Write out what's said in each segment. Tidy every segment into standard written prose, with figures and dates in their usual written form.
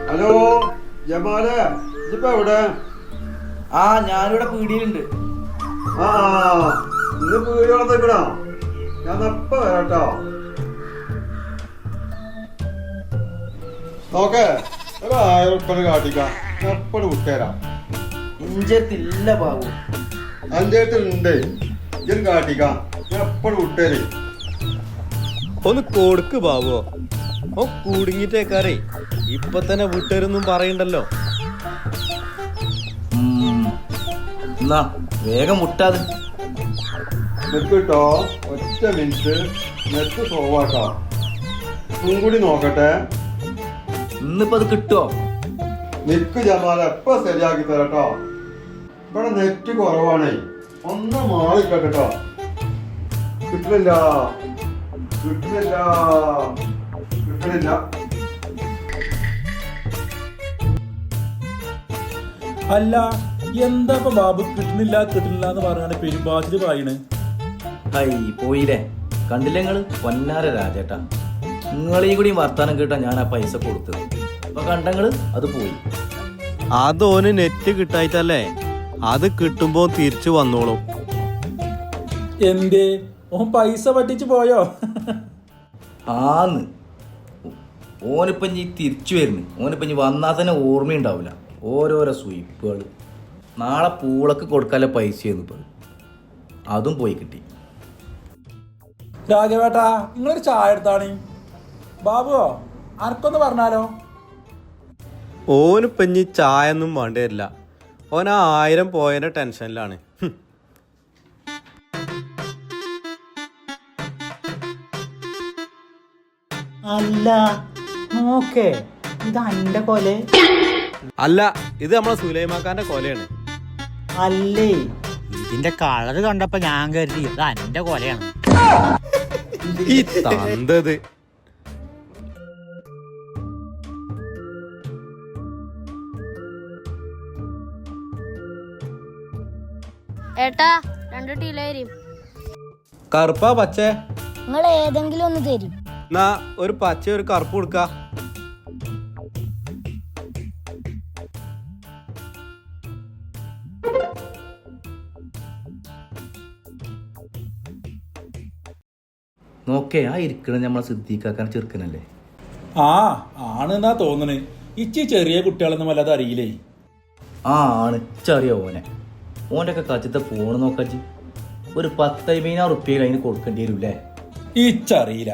Hello ജമാലെ, ഇപ്പൊ എവിടെ? ആ, ഞാനിവിടെ പീടിയിലുണ്ട്. ആ, ഇന്ന് പീടിയോളം നിൽക്കണോ? ഞാൻ എപ്പ വരാട്ടോ. നോക്കേ, ഒരു 1000 ഉറുപ്പിക കാട്ടിക്കാം. എപ്പോഴും വിട്ടുതരാം. ഇഞ്ചത്തില്ല ബാബു. എൻ്റെ അടുത്തുണ്ട്. ഇതൊരു കാട്ടിക്കാം. ഞാൻ എപ്പോഴും വിട്ടുതരേ. ഒന്ന് കൊടുക്ക് ബാബോ. ഓ കുടുങ്ങിട്ടേക്കാരേ ഇപ്പൊ തന്നെ വിട്ടേരൊന്നും പറയണ്ടല്ലോ. എന്നാ വേഗം മുട്ടാതെ നിൽക്കിട്ടോ. ഒറ്റ മിനിറ്റ് നെറ്റ് സോവാട്ടോ. കൂടി നോക്കട്ടെ. ഇന്നിപ്പോ അത് കിട്ടുമോ? നിക്ക് ജമാല, എപ്പ ശരിയാക്കി തരട്ടോ. ഇവിടെ നെറ്റ് കുറവാണേ. ഒന്ന് മാറിക്കട്ടോ. കിട്ടണില്ല. അല്ല, എന്താ ഇപ്പൊ ബാബു കിട്ടുന്നില്ല എന്ന് പറഞ്ഞാണ് പെരുമ്പാച്ചില് പറയണ്. ഹൈ പോയില്ലേ, കണ്ടില്ലേ നിങ്ങള്? പൊന്നാര രാജേട്ടാ, നിങ്ങളീ കൂടി വർത്താനം കേട്ടാ ഞാൻ ആ പൈസ കൊടുത്തത്. അപ്പൊ കണ്ടങ്ങള് അത് പോയി. അതോന് നെറ്റ് കിട്ടായിട്ടല്ലേ. അത് കിട്ടുമ്പോ തിരിച്ചു വന്നോളും. എന്തേ, ഓൻ പൈസ പറ്റിച്ചു പോയോ? ആന്ന്, ഓനിപ്പം ഇനി തിരിച്ചു വരുന്നു. ഓനിപ്പം ഇനി വന്നാൽ തന്നെ ഓർമ്മയുണ്ടാവില്ല. ഓരോരോ സ്വീപ്പുകൾ. നാളെ പൂളക്ക് കൊടുക്കാനുള്ള പൈസയെന്ന് ഇപ്പോൾ അതും പോയി കിട്ടി. രാഘവേട്ടാ, നിങ്ങളൊരു ചായ എടുത്താണ്. ബാബുവോ, അനക്കൊന്ന് പറഞ്ഞാലോ? ഓനിപ്പഞ്ഞി ചായ ഒന്നും വേണ്ടി വരില്ല. ഓൻ 1000 പോയതിന്റെ ടെൻഷനിലാണ്. അല്ല നോക്കേ, ഇത് അന്റെ കൊല അല്ല, ഇത് നമ്മളെ സുലൈമാക്കാന്റെ കൊലയാണ്. അല്ലേ? ഇതിന്റെ കളറ് കണ്ടപ്പോ ഞാൻ കരുതി ഇത് അന്റെ കൊലയാണ്. ഈ തന്തത്. ഏട്ടാ, 2 ടീലേരും. കറുപ്പാ പച്ചേ? നിങ്ങൾ ഏതെങ്കിലും ഒന്ന് തരും. എന്നാ ഒരു പച്ച ഒരു കറുപ്പ് കൊടുക്ക. നോക്കേ, ആ ഇരിക്കണ നമ്മളെ സിദ്ദീഖാക്കാൻ ചെറുക്കനല്ലേ? ആ, ആണെന്നാ തോന്നണേ. ഇച്ചി ചെറിയ കുട്ടികളൊന്നും വല്ലാതെ അറിയില്ലേ. ആ ആണ്, ചെറിയ ഓനെ. ഓൻ്റെ ഒക്കെ കച്ചത്തെ ഫോണ് നോക്കാച്ച് ഒരു 10,000 ഉറുപ്പിക അതിന് കൊടുക്കേണ്ടി വരൂല്ലേ? ഇച്ചറിയില്ല.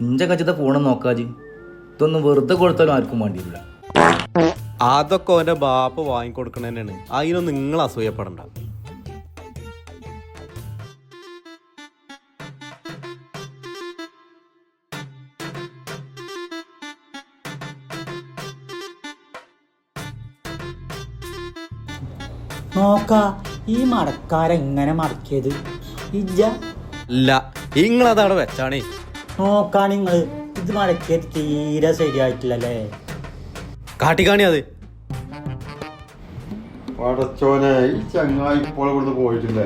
ഇഞ്ച കച്ചത്തെ ഫോണ് നോക്കാച്ച്. ഇതൊന്നും വെറുതെ കൊടുത്താലും ആർക്കും വേണ്ടി വരില്ല. അതൊക്കെ ഓന്റെ ബാപ്പ വാങ്ങിക്കൊടുക്കണേനാണ്. അതിനൊന്നും നിങ്ങൾ അസൂയപ്പെടണ്ട. നോക്ക, ഈ മടക്കാരെങ്ങനെ മടക്കിയത് ഇജ്ജ? ഇല്ല, നിങ്ങളതവിടെ വെച്ചാണേ. നോക്കാ നിങ്ങള്, ഇത് മടക്കിയത് തീരെ ശരിയായിട്ടില്ലല്ലേ. കാട്ടിക്കാണി അത്. പടച്ചോനെ, ഈ ചങ്ങായി ഇപ്പോൾ ഇവിടുന്ന് പോയിട്ടില്ലേ?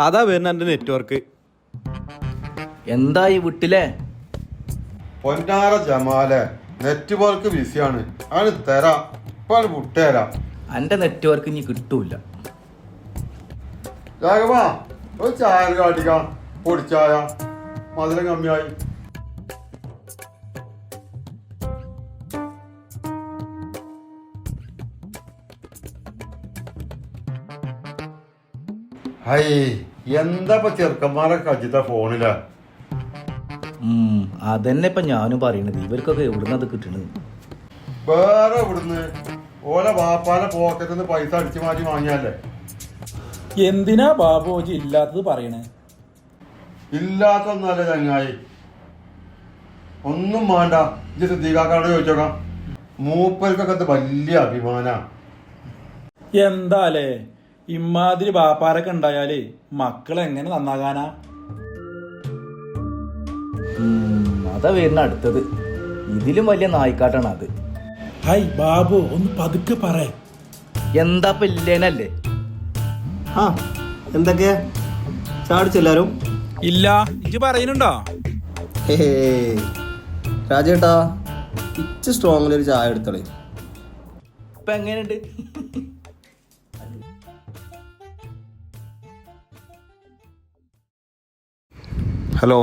അതാ വരുന്ന എന്റെ നെറ്റ്വർക്ക്. എന്തായി വിട്ടില്ലേ? പൊന്നാര ജമാലെ, നെറ്റ്വർക്ക് ബിസിയാണ്. ആണ് തരാം. ഇപ്പൊ വിട്ടുതരാം. എൻ്റെ നെറ്റ്വർക്ക് ഇനി കിട്ടൂല. രാഘവ, ഒരു ചായ കാട്ടിക്കാം. പൊടിച്ചായ, മധുരം കമ്മിയായി. ഹൈ, എന്താ ചെറുക്കന്മാരെ കജിത ഫോണില? അതന്നെ ഇപ്പൊ ഞാനും പറയണത്. ഇവർക്കൊക്കെ എവിടുന്നത് കിട്ടണത്? വേറെ എവിടുന്ന്? ഓലെ വാപ്പാലെ പോക്കറ്റിൽ നിന്ന് പൈസ അടിച്ചു മാറ്റി വാങ്ങിയല്ലേ. എന്തിനാ ബാബുജി ഇല്ലാത്തത് പറയണേ? ഇല്ലാത്തൊന്നല്ല ചങ്ങായി. ഒന്നും വേണ്ട. ഇജ്ജ് സിദ്ദീഖാക്കാനോട് ചോദിച്ചോക്കാം. മൂപ്പർക്കൊക്കെ വലിയ അഭിമാന. എന്താലേ, ഇമ്മാതിരി ബാപ്പാരൊക്കെ ഉണ്ടായാലേ മക്കൾ എങ്ങനെ നന്നാകാനാ? അതാ വരുന്ന അടുത്തത്. ഇതിലും വലിയ നായിക്കാട്ടാണ് അത്. ഹൈ ബാബു, ഒന്ന് പതുക്കെ പറ. എന്താ ഇല്ലേനല്ലേ? എന്തൊക്കെയാ ചാടിച്ചെല്ലാരും? ഇല്ല, ഇജ്ജ് പറയുന്നുണ്ടോ? രാജേട്ടാ ഇച്ച് സ്ട്രോങ്ങിലൊരു ചായ എടുത്തോളേ. ഇപ്പൊ എങ്ങനെയുണ്ട്? ഹലോ,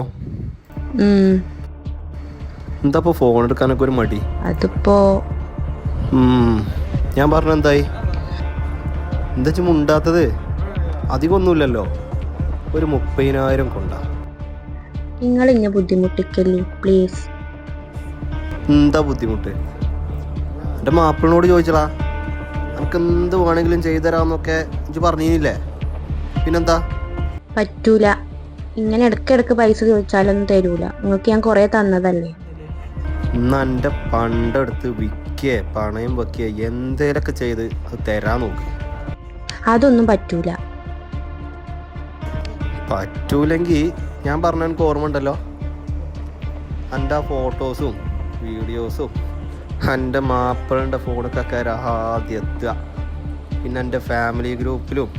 എന്താ ഇപ്പോൾ ഫോൺ എടുക്കാനൊക്കെ ഒരു മടി? അതിപ്പോ ഞാൻ പറഞ്ഞ എന്തായി? എന്താ വെച്ചാൽ മുണ്ടാത്തത്? അധികമൊന്നുമില്ലല്ലോ, ഒരു 30,000 കൊണ്ടാ. നിങ്ങൾ ഇങ്ങനെ ബുദ്ധിമുട്ടിക്കല്ലേ പ്ലീസ്. എന്താ ബുദ്ധിമുട്ട്? എൻ്റെ മാപ്പിളിനോട് ചോദിച്ചടാ, നമുക്ക് എന്ത് വേണമെങ്കിലും ചെയ്തു തരാമെന്നൊക്കെ ഇജ്ജ് പറഞ്ഞില്ലേ? പിന്നെന്താ? പറ്റൂല. ഇങ്ങനെ ഇടയ്ക്കിടയ്ക്ക് പൈസ ചോദിച്ചാലൊന്നും തരൂല. നിങ്ങൾക്ക് ഞാൻ കുറെ തന്നതല്ലേ. ഇന്ന് എൻ്റെ പണ്ടെടുത്ത് വിൽക്കേ പണയം വെക്കേ എന്തേലൊക്കെ ചെയ്ത് അത് തരാൻ നോക്ക്. അതൊന്നും പറ്റൂല. പറ്റൂലെങ്കിൽ ഞാൻ പറഞ്ഞ എനിക്ക് ഓർമ്മ ഉണ്ടല്ലോ, എൻ്റെ ആ ഫോട്ടോസും വീഡിയോസും എൻ്റെ മാപ്പിളിൻ്റെ ഫോണൊക്കെ ആദ്യം എത്തുക. പിന്നെ എൻ്റെ ഫാമിലി ഗ്രൂപ്പിലും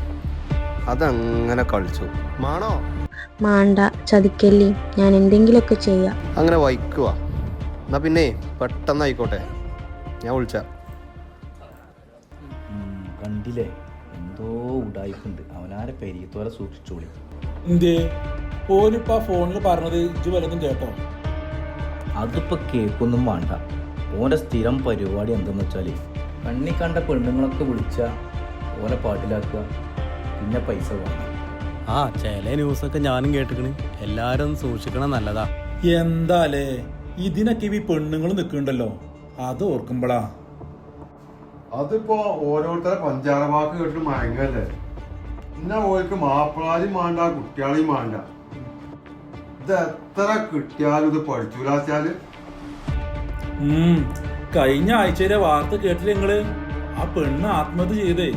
അതങ്ങനെ കളിച്ചു. മാണോ? മാണ്ട, ചതിക്കല്ലേ. ഞാൻ എന്തെങ്കിലുമൊക്കെ ചെയ്യാം. അങ്ങനെ വയ്ക്കുക. എന്നാ പിന്നെ പെട്ടെന്ന് ആയിക്കോട്ടെ, ഞാൻ വിളിച്ച. കണ്ടില്ലേ, എന്തോ ഉടായിപ്പുണ്ട്. അവനാരെ പെരിയത്തോലെ സൂക്ഷിച്ചോളി. എന്തേ ഓനിപ്പോ ആ ഫോണിൽ പറഞ്ഞത് ഇജ്ജ് വല്ലതും കേട്ടോ? അതിപ്പോ കേക്കൊന്നും വേണ്ട. ഓൻ്റെ സ്ഥിരം പരിപാടി എന്തെന്ന് വെച്ചാൽ കണ്ണി കണ്ട പെണ്ണുങ്ങളൊക്കെ വിളിച്ച ഓനെ പാട്ടിലാക്കുക, പിന്നെ പൈസ വേണം. ആ ചില ന്യൂസൊക്കെ ഞാനും കേട്ടിക്കണ്. എല്ലാരും സൂക്ഷിക്കണം, നല്ലതാ. എന്താലേ ഇതിനൊക്കെ ഈ പെണ്ണുങ്ങൾ നിൽക്കുന്നുണ്ടല്ലോ, അത് ഓർക്കുമ്പോളാ. അതിപ്പോ ഓരോരുത്തരെ പഞ്ചാര വാക്ക് കേട്ടിട്ട് മയങ്ങല്ലേ. എന്നാ ഓർക്ക് മാപ്പിളാരും വേണ്ട, കുട്ടികളെയും വേണ്ട. ഇത് എത്ര കിട്ടിയാലും ഇത് പഠിച്ചൂലാച്ചാല്. കഴിഞ്ഞ ആഴ്ചയിലെ വാർത്ത കേട്ടില്ല നിങ്ങള്? ആ പെണ്ണ് ആത്മഹത്യ ചെയ്തേ.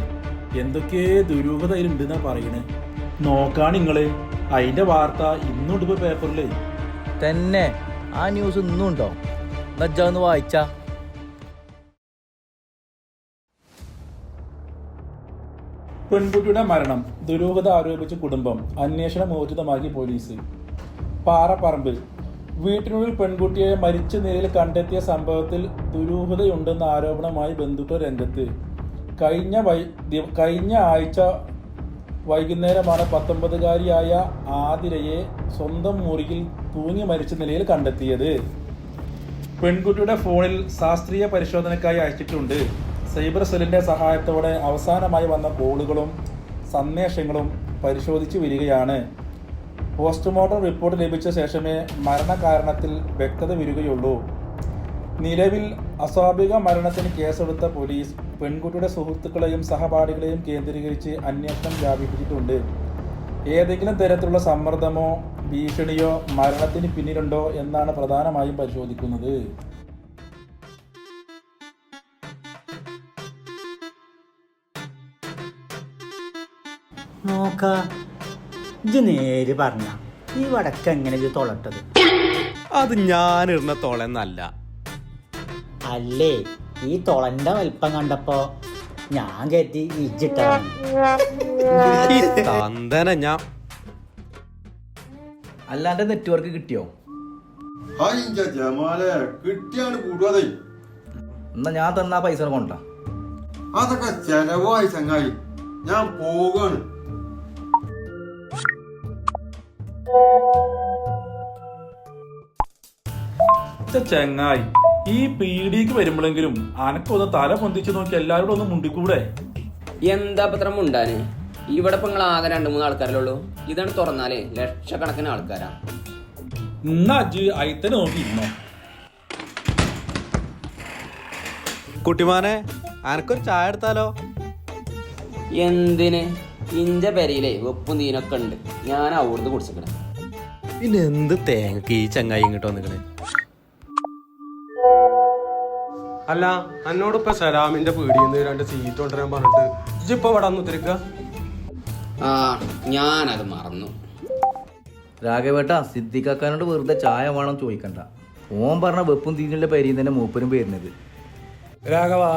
എന്തൊക്കെ ദുരൂഹത അതിലുണ്ടെന്നാ പറയണേ. നോക്കാണ് നിങ്ങള്, അതിന്റെ വാർത്ത ഇന്നുണ്ട് ഇപ്പൊ പേപ്പറില് തന്നെ. ആ ന്യൂസ് ഇന്നും ഉണ്ടോ? എന്നാ ഒന്ന് വായിച്ചാ. പെൺകുട്ടിയുടെ മരണം ദുരൂഹത ആരോപിച്ച കുടുംബം, അന്വേഷണം ഊർജിതമാക്കി പോലീസ്. പാറപ്പറമ്പ് വീട്ടിനുള്ളിൽ പെൺകുട്ടിയെ മരിച്ച നിലയിൽ കണ്ടെത്തിയ സംഭവത്തിൽ ദുരൂഹതയുണ്ടെന്ന ആരോപണമായി ബന്ധുക്കൾ രംഗത്ത്. കഴിഞ്ഞ ആഴ്ച വൈകുന്നേരമാണ് 19-കാരിയായ ആതിരയെ സ്വന്തം മുറിയിൽ തൂങ്ങി മരിച്ച നിലയിൽ കണ്ടെത്തിയത്. പെൺകുട്ടിയുടെ ഫോണിൽ ശാസ്ത്രീയ പരിശോധനയ്ക്കായി അയച്ചിട്ടുണ്ട്. സൈബർ സെല്ലിന്റെ സഹായത്തോടെ അവസാനമായി വന്ന കോളുകളും സന്ദേശങ്ങളും പരിശോധിച്ചു വരികയാണ്. പോസ്റ്റ്മോർട്ടം റിപ്പോർട്ട് ലഭിച്ച ശേഷമേ മരണകാരണത്തിൽ വ്യക്തത വരികയുള്ളൂ. നിലവിൽ അസ്വാഭാവിക മരണത്തിന് കേസെടുത്ത പോലീസ് പെൺകുട്ടിയുടെ സുഹൃത്തുക്കളെയും സഹപാഠികളെയും കേന്ദ്രീകരിച്ച് അന്വേഷണം വ്യാപിപ്പിച്ചിട്ടുണ്ട്. ഏതെങ്കിലും തരത്തിലുള്ള സമ്മർദ്ദമോ ഭീഷണിയോ മരണത്തിന് പിന്നിലുണ്ടോ എന്നാണ് പ്രധാനമായും പരിശോധിക്കുന്നത്. നോക്ക, ഇത് നേര് പറഞ്ഞ ഈ വടക്ക് എങ്ങനെ ഇത് തൊളട്ടത്? അത് ഞാനിടുന്ന തൊളന്നല്ല. അല്ലേ, ഈ തൊളന്റെ വലിപ്പം കണ്ടപ്പോ ഞാൻ കയറ്റി ഇജ്ജിട്ടാണ്. തന്തന ഞാൻ. അല്ലാണ്ട് നെറ്റ്വർക്ക് കിട്ടിയോ? ജമാലെ കിട്ടിയാണ് കൂടുവതേ. എന്നാ ഞാൻ തന്നാ പൈസ കൊണ്ടാ. അതൊക്കെ ചെലവായി ചങ്ങായി, ഞാൻ പോകാണ്. ചങ്ങായി, ഈ പീടിക്ക് വരുമ്പോഴെങ്കിലും അനക്കൊന്ന് തല പൊന്തിച്ച് നോക്കി എല്ലാവരോടും ഒന്ന് മുണ്ടിക്കൂടെ? എന്താ പത്രം മുണ്ടാന്? ഇവിടെ ഇപ്പൊ നിങ്ങൾ ആകെ 2-3 ആൾക്കാരല്ലേ ഉള്ളൂ. ഇതാണ് തുറന്നാലേ ലക്ഷക്കണക്കിന് ആൾക്കാരാ. എന്നാ അജ്ജ് അയിത്തന്നെ നോക്കി ഇരുന്നോ. കുട്ടിമാനെ, അനക്കൊരു ചായ എടുത്താലോ? എന്തിന്? ഇഞ്ച പെരയിലേ വെപ്പും തീനൊക്കെ ഉണ്ട്. ഞാൻ അവിടുന്ന് കുടിച്ചിക്കണേ. പിന്നെ എന്ത് തേങ്ങക്ക് ഈ ചങ്ങായി ഇങ്ങോട്ട് വന്നിക്കണേ? അല്ല, എന്നോടിപ്പോ സലാമിന്റെ പീടിയെന്ന് 2 സീറ്റ് കൊണ്ടുവരാൻ പറഞ്ഞിട്ട് ഇജ്ജിപ്പോ ഇവിടെ വന്ന് ഉത്തരിക്ക? ആ, ഞാനത് മറന്നു. രാഘവേട്ട, സിദ്ദിഖാക്കാനോട് വെറുതെ ചായ വേണം ചോദിക്കണ്ട. ഓൻ പറഞ്ഞ വെപ്പും തീനുള്ള പരിയിൽ തന്നെ മൂപ്പരും വരുന്നത്. രാഘവാ,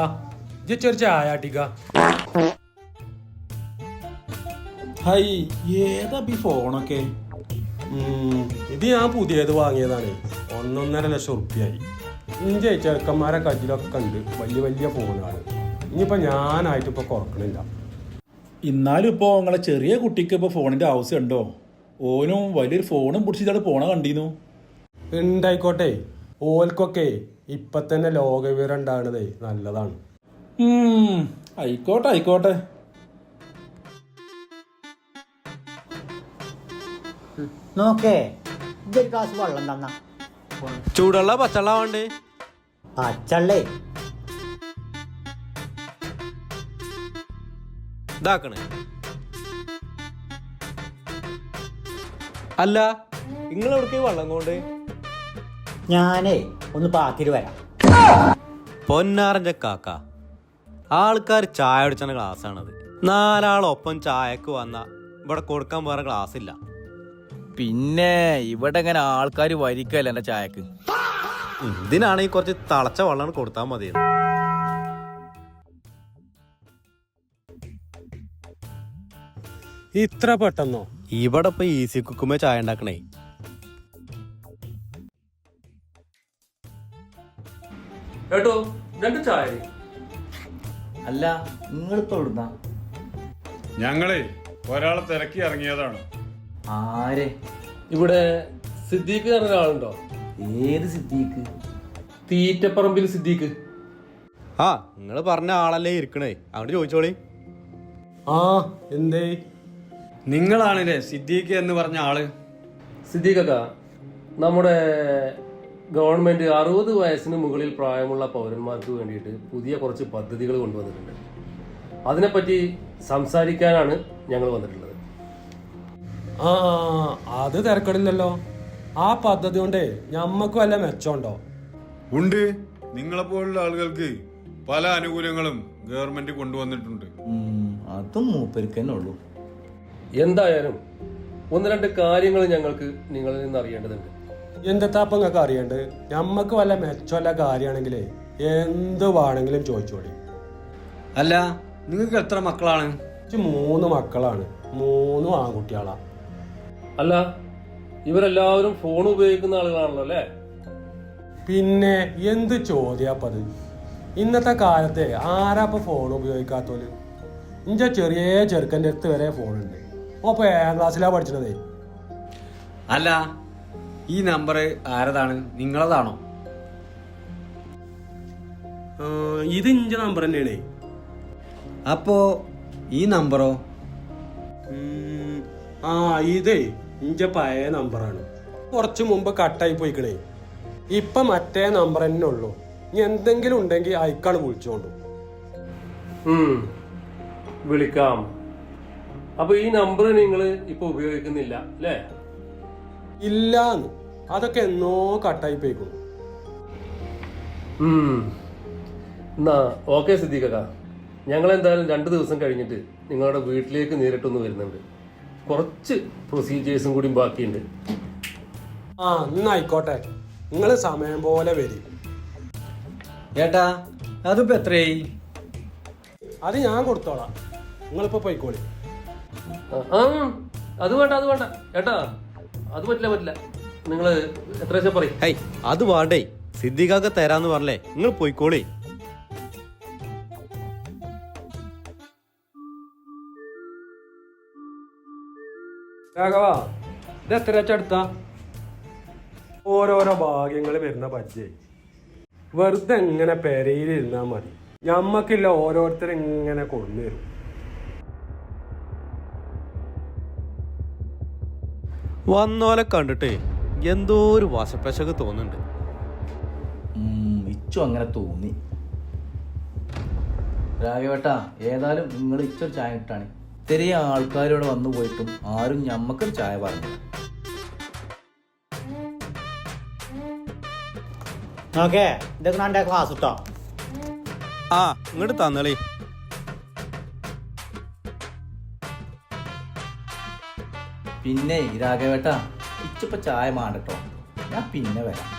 ഇജ്ജൊരു ചായ ആട്ടിക്ക. ഹൈ, ഏതാ ഈ ഫോണൊക്കെ? ഇത് ഞാൻ പുതിയത് വാങ്ങിയതാണ്. 1.5 ലക്ഷം ഉറുപ്പ്യായി. ഇഞ്ചെ ചെറുക്കന്മാരെ കയ്യിലൊക്കെ ഉണ്ട് വലിയ വലിയ ഫോണുകൾ. ഇനിയിപ്പോൾ ഞാനായിട്ട് ഇപ്പോൾ കുറക്കണില്ല. എന്നാലും ഇപ്പോൾ നിങ്ങളെ ചെറിയ കുട്ടിക്ക് ഇപ്പോൾ ഫോണിൻ്റെ ആവശ്യം ഉണ്ടോ? ഓനും വലിയൊരു ഫോണും പിടിച്ചിട്ട് പോണ കണ്ടീന്നു. ഉണ്ടായിക്കോട്ടെ, ഓൽക്കൊക്കെ ഇപ്പം തന്നെ ലോകവിവരം ഉണ്ടാകണതേ നല്ലതാണ്. ആയിക്കോട്ടെ ആയിക്കോട്ടെ. നോക്കേ, ഇതൊരു ഗ്ലാസ് വെള്ളം തന്ന. ചൂടുള്ള പച്ചവെള്ളം വേണ്ടേ? പച്ചള്ളേ ഇതാക്കണേ. അല്ല, നിങ്ങൾ എവിടേക്ക് വെള്ളം കൊണ്ട്? ഞാനേ ഒന്ന് പാക്കിട്ട് വരാം. പൊന്നാറൻ്റെ കാക്ക, ആൾക്കാർ ചായ അടിച്ച ഗ്ലാസ്സാണത്. 4 ആളൊപ്പം ചായക്ക് വന്ന ഇവിടെ കൊടുക്കാൻ വേറെ ഗ്ലാസ് ഇല്ല. പിന്നെ ഇവിടെ ഇങ്ങനെ ആൾക്കാർ വരിക്കല്ല എൻ്റെ ചായക്ക്. ഇതിനാണെങ്കിൽ കുറച്ച് തിളച്ച വെള്ളം കൊടുത്താൽ മതി. ഇത്ര പെട്ടെന്നോ? ഇവിടെ ഇപ്പൊ ഈസി കുക്കുമ്പോ ചായ ഉണ്ടാക്കണേ. കേട്ടോ 2 ചായ. അല്ല, നിങ്ങളിപ്പോൾ ഇവിടുന്ന? ഞങ്ങളെ ഒരാളെ തിരക്കി ഇറങ്ങിയതാണ്. ആരെ? ഇവിടെ സിദ്ദീഖ് പറഞ്ഞ ഒരാളുണ്ടോ? ഏത് സിദ്ദീഖ്? തീറ്റപ്പറമ്പിൽ സിദ്ദീഖ്. ആ, നിങ്ങൾ പറഞ്ഞ ആളല്ലേ ഇരിക്കണേ, അങ്ങോട്ട് ചോദിച്ചോളി. ആ, എന്തേ? നിങ്ങളാണല്ലേ സിദ്ദീഖ് എന്ന് പറഞ്ഞ ആള്? സിദ്ദീഖക്ക, നമ്മുടെ ഗവൺമെന്റ് 60 വയസ്സിന് മുകളിൽ പ്രായമുള്ള പൗരന്മാർക്ക് വേണ്ടിയിട്ട് പുതിയ കുറച്ച് പദ്ധതികൾ കൊണ്ടുവന്നിട്ടുണ്ട്. അതിനെപ്പറ്റി സംസാരിക്കാനാണ് ഞങ്ങൾ വന്നിട്ടുള്ളത്. ആ, അത് തിരക്കടില്ലല്ലോ. ആ പദ്ധതി കൊണ്ടേ ഞമ്മക്ക് വല്ല മെച്ചമുണ്ടോ? ഉണ്ട്. നിങ്ങളെപ്പോലുള്ള ആളുകൾക്ക് പല ആനുകൂല്യങ്ങളും ഗവൺമെന്റ് കൊണ്ടുവന്നിട്ടുണ്ട്. അതും മൂപ്പർക്ക് തന്നെ ഉള്ളൂ. എന്തായാലും 1-2 കാര്യങ്ങൾ ഞങ്ങൾക്ക് നിങ്ങളിൽ നിന്ന് അറിയേണ്ടതുണ്ട്. എന്തെത്താപ്പം നിങ്ങൾക്ക് അറിയേണ്ടത്? ഞമ്മക്ക് വല്ല മെച്ചമല്ല കാര്യമാണെങ്കിലേ എന്ത് വേണമെങ്കിലും ചോദിച്ചോളി. അല്ല, നിങ്ങൾക്ക് എത്ര മക്കളാണ്? 3 മക്കളാണ്, 3 ആൺകുട്ടികളാ. അല്ല, ഇവരെല്ലാവരും ഫോൺ ഉപയോഗിക്കുന്ന ആളുകളാണല്ലോ അല്ലേ? പിന്നെ എന്ത് ചോദ്യാപ്പത്? ഇന്നത്തെ കാലത്തെ ആരാപ്പ ഫോൺ ഉപയോഗിക്കാത്തോല്? ഇന്റെ ചെറിയ ചെറുക്കൻ്റെ അടുത്ത് വരെ ഫോണുണ്ട്. അപ്പൊ 7ാം ക്ലാസ്സിലാ പഠിച്ചതേ. അല്ല, ഈ നമ്പർ ആരതാണ്? നിങ്ങളതാണോ? ഇത് ഇന്റെ നമ്പർ തന്നെയാണേ. അപ്പോ ഈ നമ്പറോ? ആ, ഇതേ ഇന്റെ പഴയ നമ്പറാണ്. കുറച്ച് മുമ്പ് കട്ടായി പോയിക്കണേ. ഇപ്പൊ മറ്റേ നമ്പർ തന്നെ ഉള്ളൂ. ഇനി എന്തെങ്കിലും ഉണ്ടെങ്കിൽ അയക്കാണ് വിളിച്ചോണ്ടു. വിളിക്കാം. അപ്പൊ ഈ നമ്പർ നിങ്ങൾ ഇപ്പൊ ഉപയോഗിക്കുന്നില്ല അല്ലേ? ഇല്ലാന്ന്, അതൊക്കെ എന്നോ കട്ടായി പോയിക്കുന്നു. എന്നാ ഓക്കെ സിദ്ദീഖക്ക, ഞങ്ങൾ എന്തായാലും 2 ദിവസം കഴിഞ്ഞിട്ട് നിങ്ങളുടെ വീട്ടിലേക്ക് നേരിട്ടൊന്ന് വരുന്നുണ്ട്. കുറച്ച് പ്രൊസീജിയേഴ്സും കൂടി ബാക്കിയുണ്ട്. ആ, എന്നായിക്കോട്ടെ, നിങ്ങൾ സമയം പോലെ വരും. ഏട്ടാ, അതിപ്പോ എത്രയായി? അത് ഞാൻ കൊടുത്തോളാം, നിങ്ങളിപ്പോ പോയിക്കോളി. അത് വേണ്ട ഏട്ടാ, അത് പറ്റില്ല. നിങ്ങൾ എത്ര വെച്ചാൽ പറയും? ഹൈ, അത് വേണ്ടേ, സിദ്ദീഖാക്ക് തരാന്ന് പറഞ്ഞേ, നിങ്ങൾ പോയിക്കോളി. രാഘവാ, ഇത് എത്ര വെച്ചെടുത്ത? ഓരോരോ ഭാഗ്യങ്ങൾ വരുന്ന പരിചയം. വെറുതെ എങ്ങനെ പെരയിലിരുന്നാ മതി. ഞമ്മക്കില്ല, ഓരോരുത്തരിങ്ങനെ കൊണ്ടു വരും. വന്നോലെ കണ്ടിട്ടേ എന്തോ ഒരു വശപ്പശക്ക് തോന്നുന്നുണ്ട്. ഇച്ചും അങ്ങനെ തോന്നി. രാഘവേട്ടാ, ഏതായാലും നിങ്ങൾ ഇച്ചൊരു ചായ ഇട്ടാണ്. ചെറിയ ആൾക്കാരോട് വന്നു പോയിട്ടും ആരും ഞമ്മക്കൊരു ചായ പറഞ്ഞില്ല. നോക്കേ, ഇതൊക്കെ എൻ്റെ ക്ലാസ് ഇട്ടോ. ആ, ഇങ്ങോട്ട് തന്നളി. പിന്നെ രാഘവേട്ടാ, ഇച്ചിപ്പോ ചായ മാണ്ടട്ടോ, ഞാൻ പിന്നെ വരാം.